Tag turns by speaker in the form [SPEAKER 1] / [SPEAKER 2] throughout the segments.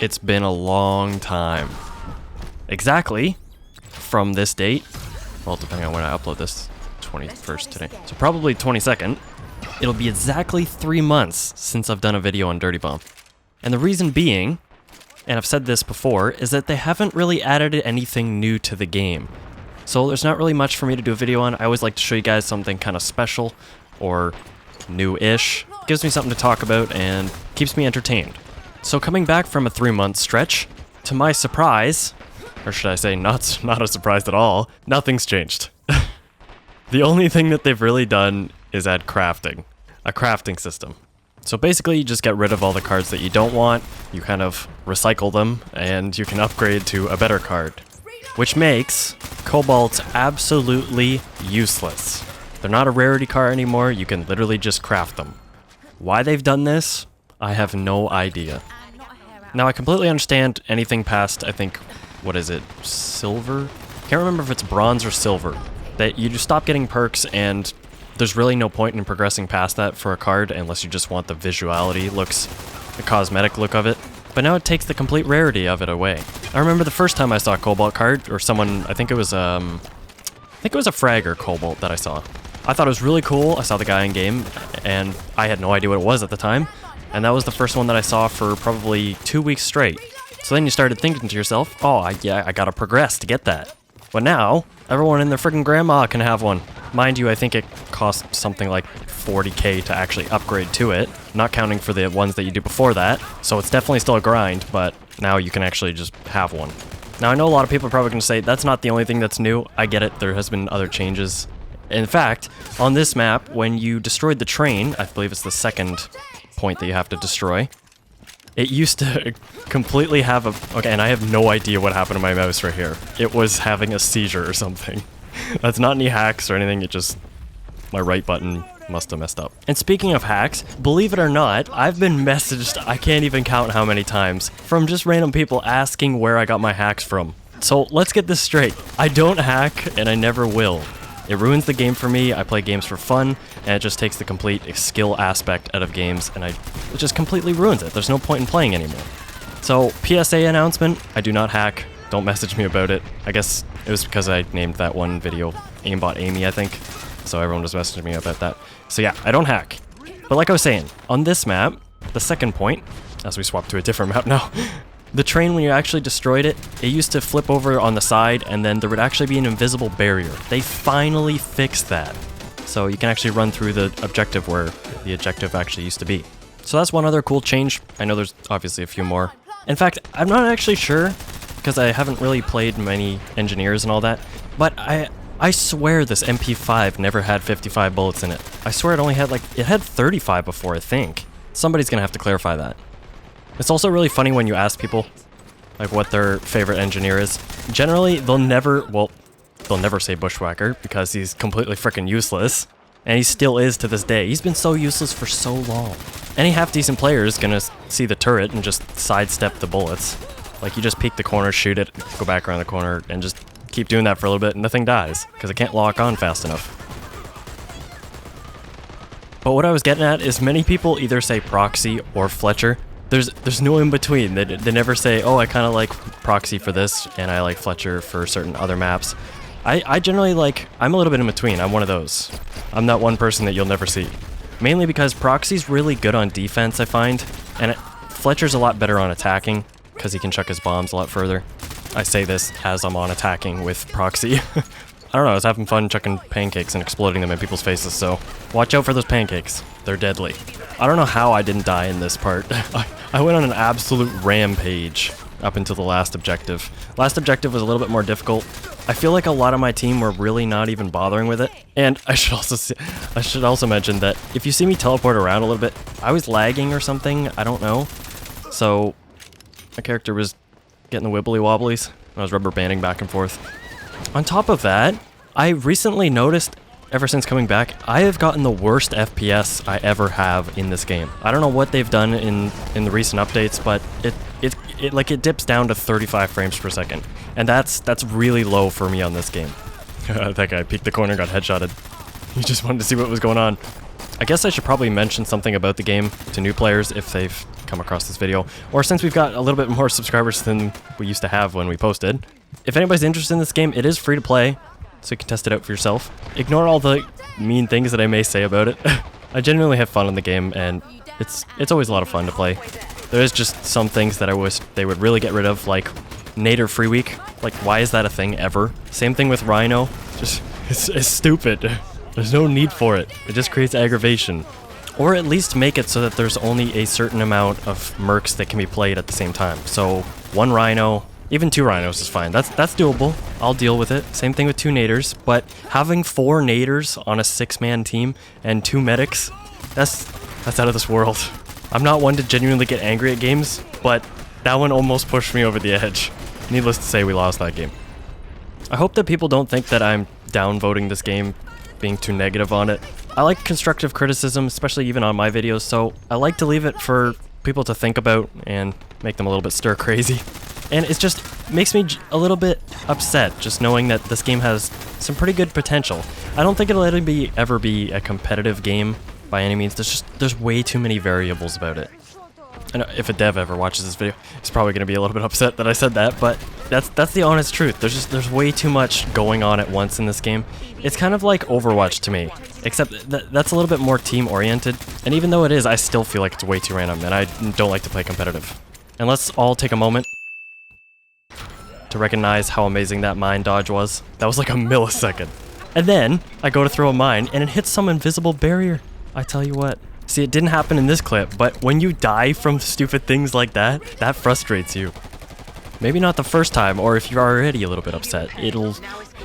[SPEAKER 1] it's been a long time. Exactly from this date, well, depending on when I upload this, 21st today, so probably 22nd, it'll be exactly 3 months since I've done a video on Dirty Bomb. And the reason being, and I've said this before, is that they haven't really added anything new to the game. So there's not really much for me to do a video on. I always like to show you guys something kind of special or new-ish. Gives me something to talk about and keeps me entertained. So coming back from a 3-month stretch, to my surprise, or should I say not a surprise at all, nothing's changed. The only thing that they've really done is add crafting, a crafting system. So basically you just get rid of all the cards that you don't want, you kind of recycle them, and you can upgrade to a better card. Which makes Cobalt absolutely useless. They're not a rarity card anymore, you can literally just craft them. Why they've done this, I have no idea. Now I completely understand anything past, I think, what is it, silver? Can't remember if it's bronze or silver. That you just stop getting perks and there's really no point in progressing past that for a card unless you just want the visuality looks, the cosmetic look of it. But now it takes the complete rarity of it away. I remember the first time I saw a Cobalt card, or someone, I think it was a Fragger Cobalt that I saw. I thought it was really cool. I saw the guy in game, and I had no idea what it was at the time. And that was the first one that I saw for probably 2 weeks straight. So then you started thinking to yourself, oh, I gotta progress to get that. But now, everyone and their freaking grandma can have one. Mind you, I think it costs something like 40k to actually upgrade to it, not counting for the ones that you do before that. So it's definitely still a grind, but now you can actually just have one. Now I know a lot of people are probably going to say, that's not the only thing that's new. I get it, there has been other changes. In fact, on this map, when you destroyed the train, I believe it's the second point that you have to destroy, it used to completely have a... Okay, and I have no idea what happened to my mouse right here. It was having a seizure or something. That's not any hacks or anything, it just... My right button must have messed up. And speaking of hacks, believe it or not, I've been messaged, I can't even count how many times, from just random people asking where I got my hacks from. So let's get this straight. I don't hack, and I never will. It ruins the game for me, I play games for fun, and it just takes the complete skill aspect out of games, and it just completely ruins it. There's no point in playing anymore. So, PSA announcement, I do not hack. Don't message me about it. I guess it was because I named that one video Aimbot Amy, I think. So everyone was messaging me about that. So yeah, I don't hack. But like I was saying, on this map, the second point, as we swap to a different map now, the train, when you actually destroyed it, it used to flip over on the side, and then there would actually be an invisible barrier. They finally fixed that. So you can actually run through the objective where the objective actually used to be. So that's one other cool change. I know there's obviously a few more. In fact, I'm not actually sure, because I haven't really played many engineers and all that, but I swear this MP5 never had 55 bullets in it. I swear it had 35 before, I think. Somebody's gonna have to clarify that. It's also really funny when you ask people, like, what their favorite engineer is. Generally, they'll never say Bushwhacker, because he's completely freaking useless. And he still is to this day. He's been so useless for so long. Any half-decent player is gonna see the turret and just sidestep the bullets. Like, you just peek the corner, shoot it, go back around the corner, and just keep doing that for a little bit, and the thing dies, because it can't lock on fast enough. But what I was getting at is many people either say Proxy or Fletcher. There's no in between. They never say, oh, I kind of like Proxy for this, and I like Fletcher for certain other maps. I generally I'm a little bit in between. I'm one of those. I'm that one person that you'll never see. Mainly because Proxy's really good on defense, I find, and Fletcher's a lot better on attacking, because he can chuck his bombs a lot further. I say this as I'm on attacking with Proxy. I don't know, I was having fun chucking pancakes and exploding them in people's faces, so watch out for those pancakes. They're deadly. I don't know how I didn't die in this part. I went on an absolute rampage up until the last objective. Last objective was a little bit more difficult. I feel like a lot of my team were really not even bothering with it. And I should also mention that if you see me teleport around a little bit, I was lagging or something, I don't know. So my character was getting the wibbly wobblies. I was rubber banding back and forth. On top of that, I recently noticed, ever since coming back, I have gotten the worst FPS I ever have in this game. I don't know what they've done in the recent updates, but it dips down to 35 frames per second, and that's really low for me on this game. That guy peeked the corner, got headshotted. He just wanted to see what was going on. I guess I should probably mention something about the game to new players if they've come across this video, or since we've got a little bit more subscribers than we used to have when we posted. If anybody's interested in this game, it is free to play, so you can test it out for yourself. Ignore all the mean things that I may say about it. I genuinely have fun in the game, and it's always a lot of fun to play. There is just some things that I wish they would really get rid of, like Nader free week. Like, why is that a thing ever? Same thing with Rhino. Just, it's stupid. There's no need for it. It just creates aggravation. Or at least make it so that there's only a certain amount of mercs that can be played at the same time. So, 1 Rhino, even 2 Rhinos is fine. That's doable. I'll deal with it. Same thing with 2 Naders. But having 4 Naders on a 6-man team and 2 medics, that's out of this world. I'm not one to genuinely get angry at games, but that one almost pushed me over the edge. Needless to say, we lost that game. I hope that people don't think that I'm downvoting this game, being too negative on it. I like constructive criticism, especially even on my videos, so I like to leave it for people to think about and make them a little bit stir crazy. And it just makes me a little bit upset just knowing that this game has some pretty good potential. I don't think it'll ever be a competitive game by any means. There's way too many variables about it. And if a dev ever watches this video, he's probably going to be a little bit upset that I said that, but that's the honest truth. There's way too much going on at once in this game. It's kind of like Overwatch to me, except that's a little bit more team-oriented, and even though it is, I still feel like it's way too random, and I don't like to play competitive. And let's all take a moment to recognize how amazing that mine dodge was. That was like a millisecond. And then, I go to throw a mine, and it hits some invisible barrier. I tell you what. See, it didn't happen in this clip, but when you die from stupid things like that, that frustrates you. Maybe not the first time, or if you're already a little bit upset, it'll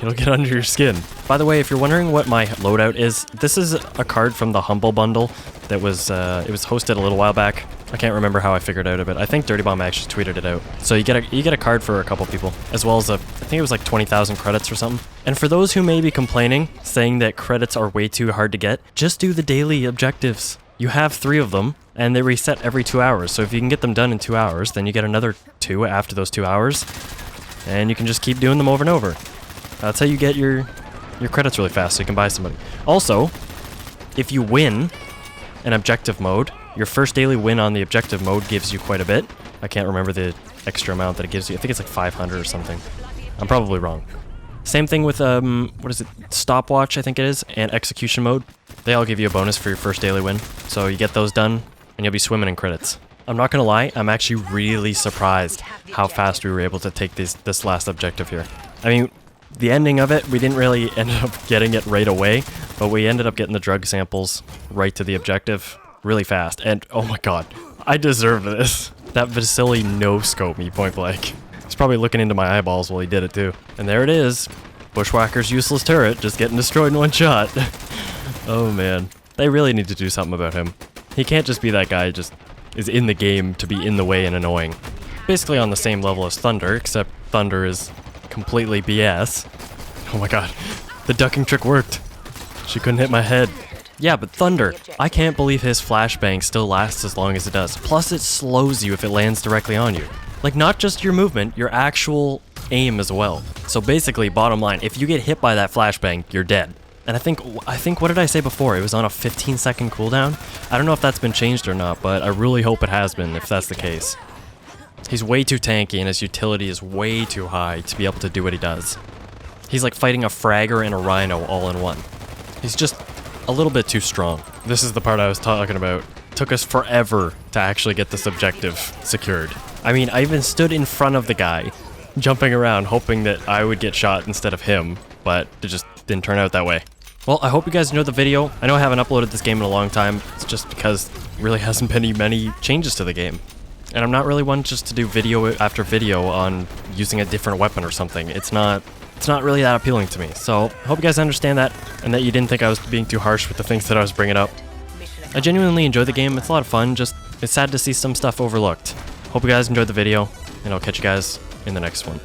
[SPEAKER 1] get under your skin. By the way, if you're wondering what my loadout is, this is a card from the Humble Bundle that was, it was hosted a little while back. I can't remember how I figured out of it. I think Dirty Bomb actually tweeted it out. So you get a card for a couple people, as well as I think it was like 20,000 credits or something. And for those who may be complaining, saying that credits are way too hard to get, just do the daily objectives. You have 3 of them, and they reset every 2 hours, so if you can get them done in 2 hours, then you get another 2 after those 2 hours, and you can just keep doing them over and over. That's how you get your credits really fast, so you can buy somebody. Also, if you win an objective mode, your first daily win on the objective mode gives you quite a bit. I can't remember the extra amount that it gives you. I think it's like 500 or something. I'm probably wrong. Same thing with, what is it, Stopwatch, I think it is, and Execution Mode. They all give you a bonus for your first daily win. So you get those done, and you'll be swimming in credits. I'm not gonna lie, I'm actually really surprised how fast we were able to take this last objective here. I mean, the ending of it, we didn't really end up getting it right away, but we ended up getting the drug samples right to the objective really fast. And oh my god, I deserve this. That Vasily no-scoped me point blank. He's probably looking into my eyeballs while he did it too. And there it is. Bushwhacker's useless turret just getting destroyed in one shot. Oh man. They really need to do something about him. He can't just be that guy who just is in the game to be in the way and annoying. Basically on the same level as Thunder, except Thunder is completely BS. Oh my god. The ducking trick worked. She couldn't hit my head. Yeah, but Thunder, I can't believe his flashbang still lasts as long as it does. Plus it slows you if it lands directly on you. Like, not just your movement, your actual aim as well. So basically, bottom line, if you get hit by that flashbang, you're dead. And I think, what did I say before? It was on a 15-second cooldown? I don't know if that's been changed or not, but I really hope it has been, if that's the case. He's way too tanky, and his utility is way too high to be able to do what he does. He's like fighting a Fragger and a Rhino all in one. He's just a little bit too strong. This is the part I was talking about. It took us forever to actually get this objective secured. I mean, I even stood in front of the guy, jumping around, hoping that I would get shot instead of him, but it just didn't turn out that way. Well, I hope you guys enjoyed the video. I know I haven't uploaded this game in a long time. It's just because there really hasn't been many changes to the game. And I'm not really one just to do video after video on using a different weapon or something. It's not really that appealing to me. So, I hope you guys understand that, and that you didn't think I was being too harsh with the things that I was bringing up. I genuinely enjoy the game. It's a lot of fun, just it's sad to see some stuff overlooked. Hope you guys enjoyed the video, and I'll catch you guys in the next one.